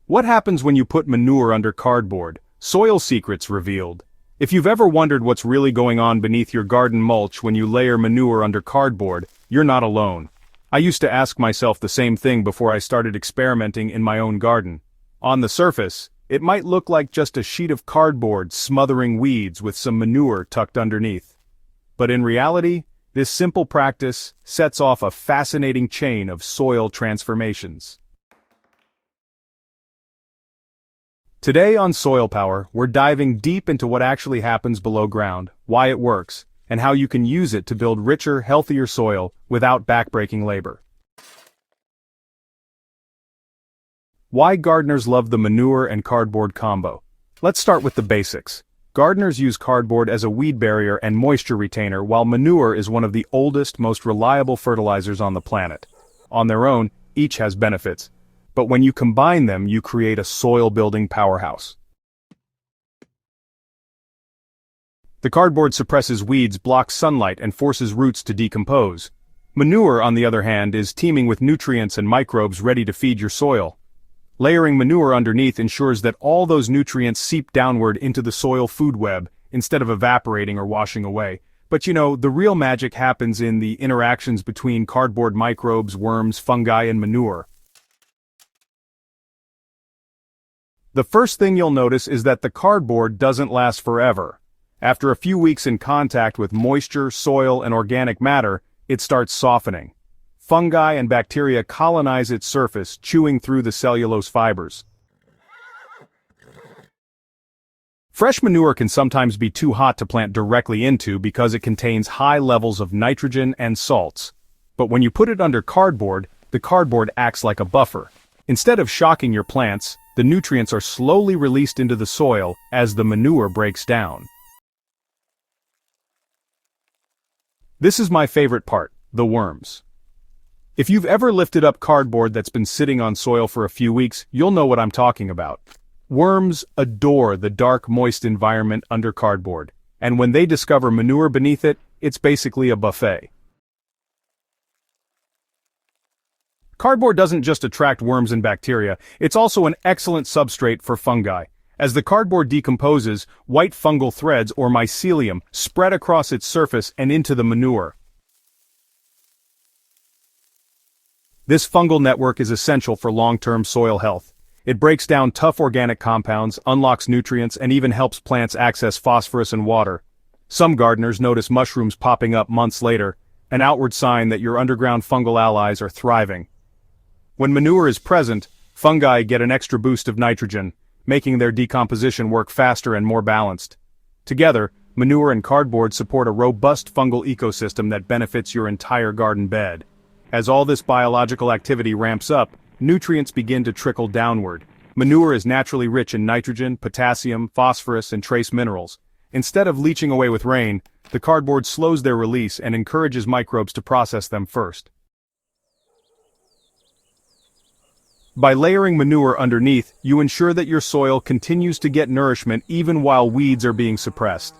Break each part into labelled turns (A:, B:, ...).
A: What happens when you put manure under cardboard? Soil secrets revealed. If you've ever wondered what's really going on beneath your garden mulch when you layer manure under cardboard, you're not alone. I used to ask myself the same thing before I started experimenting in my own garden. On the surface, it might look like just a sheet of cardboard smothering weeds with some manure tucked underneath. But in reality, this simple practice sets off a fascinating chain of soil transformations. Today on Soilpower, we're diving deep into what actually happens below ground, why it works, and how you can use it to build richer, healthier soil without backbreaking labor. Why gardeners love the manure and cardboard combo. Let's start with the basics. Gardeners use cardboard as a weed barrier and moisture retainer, while manure is one of the oldest, most reliable fertilizers on the planet. On their own, each has benefits. But when you combine them, you create a soil-building powerhouse. The cardboard suppresses weeds, blocks sunlight, and forces roots to decompose. Manure, on the other hand, is teeming with nutrients and microbes ready to feed your soil. Layering manure underneath ensures that all those nutrients seep downward into the soil food web, instead of evaporating or washing away. But you know, the real magic happens in the interactions between cardboard microbes, worms, fungi, and manure. The first thing you'll notice is that the cardboard doesn't last forever. After a few weeks in contact with moisture, soil, and organic matter, it starts softening. Fungi and bacteria colonize its surface, chewing through the cellulose fibers. Fresh manure can sometimes be too hot to plant directly into because it contains high levels of nitrogen and salts. But when you put it under cardboard, the cardboard acts like a buffer. Instead of shocking your plants, the nutrients are slowly released into the soil as the manure breaks down. This is my favorite part, the worms. If you've ever lifted up cardboard that's been sitting on soil for a few weeks, you'll know what I'm talking about. Worms adore the dark, moist environment under cardboard, and when they discover manure beneath it, it's basically a buffet. Cardboard doesn't just attract worms and bacteria, it's also an excellent substrate for fungi. As the cardboard decomposes, white fungal threads or mycelium spread across its surface and into the manure. This fungal network is essential for long-term soil health. It breaks down tough organic compounds, unlocks nutrients, and even helps plants access phosphorus and water. Some gardeners notice mushrooms popping up months later, an outward sign that your underground fungal allies are thriving. When manure is present, fungi get an extra boost of nitrogen, making their decomposition work faster and more balanced. Together, manure and cardboard support a robust fungal ecosystem that benefits your entire garden bed. As all this biological activity ramps up, nutrients begin to trickle downward. Manure is naturally rich in nitrogen, potassium, phosphorus, and trace minerals. Instead of leaching away with rain, the cardboard slows their release and encourages microbes to process them first. By layering manure underneath, you ensure that your soil continues to get nourishment even while weeds are being suppressed.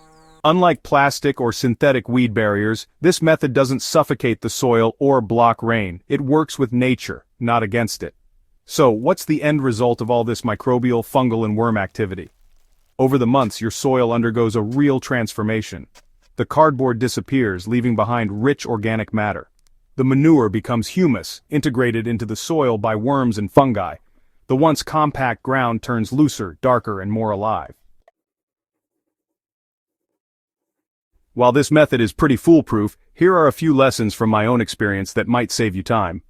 A: Unlike plastic or synthetic weed barriers, this method doesn't suffocate the soil or block rain. It works with nature, not against it. So, what's the end result of all this microbial, fungal, and worm activity? Over the months, your soil undergoes a real transformation. The cardboard disappears, leaving behind rich organic matter. The manure becomes humus, integrated into the soil by worms and fungi. The once compact ground turns looser, darker, and more alive. While this method is pretty foolproof, here are a few lessons from my own experience that might save you time.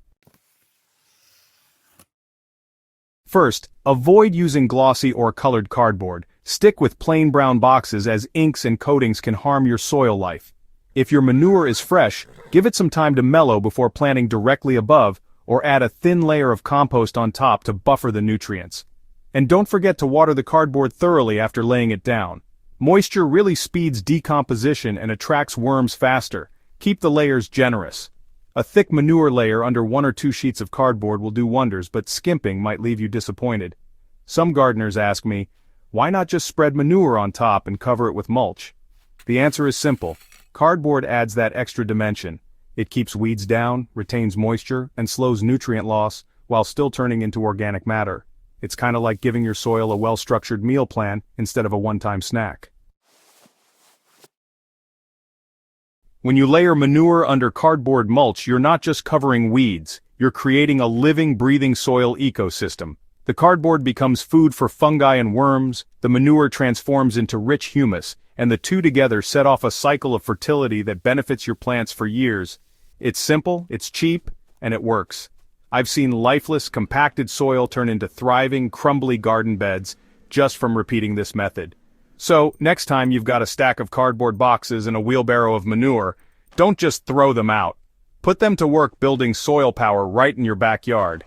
A: First, avoid using glossy or colored cardboard. Stick with plain brown boxes as inks and coatings can harm your soil life. If your manure is fresh, give it some time to mellow before planting directly above, or add a thin layer of compost on top to buffer the nutrients. And don't forget to water the cardboard thoroughly after laying it down. Moisture really speeds decomposition and attracts worms faster. Keep the layers generous. A thick manure layer under 1 or 2 sheets of cardboard will do wonders, but skimping might leave you disappointed. Some gardeners ask me, why not just spread manure on top and cover it with mulch? The answer is simple. Cardboard adds that extra dimension. It keeps weeds down, retains moisture, and slows nutrient loss, while still turning into organic matter. It's kind of like giving your soil a well-structured meal plan instead of a one-time snack. When you layer manure under cardboard mulch, you're not just covering weeds, you're creating a living, breathing soil ecosystem. The cardboard becomes food for fungi and worms, the manure transforms into rich humus, and the two together set off a cycle of fertility that benefits your plants for years. It's simple, it's cheap, and it works. I've seen lifeless, compacted soil turn into thriving, crumbly garden beds just from repeating this method. So, next time you've got a stack of cardboard boxes and a wheelbarrow of manure, don't just throw them out. Put them to work building soil power right in your backyard.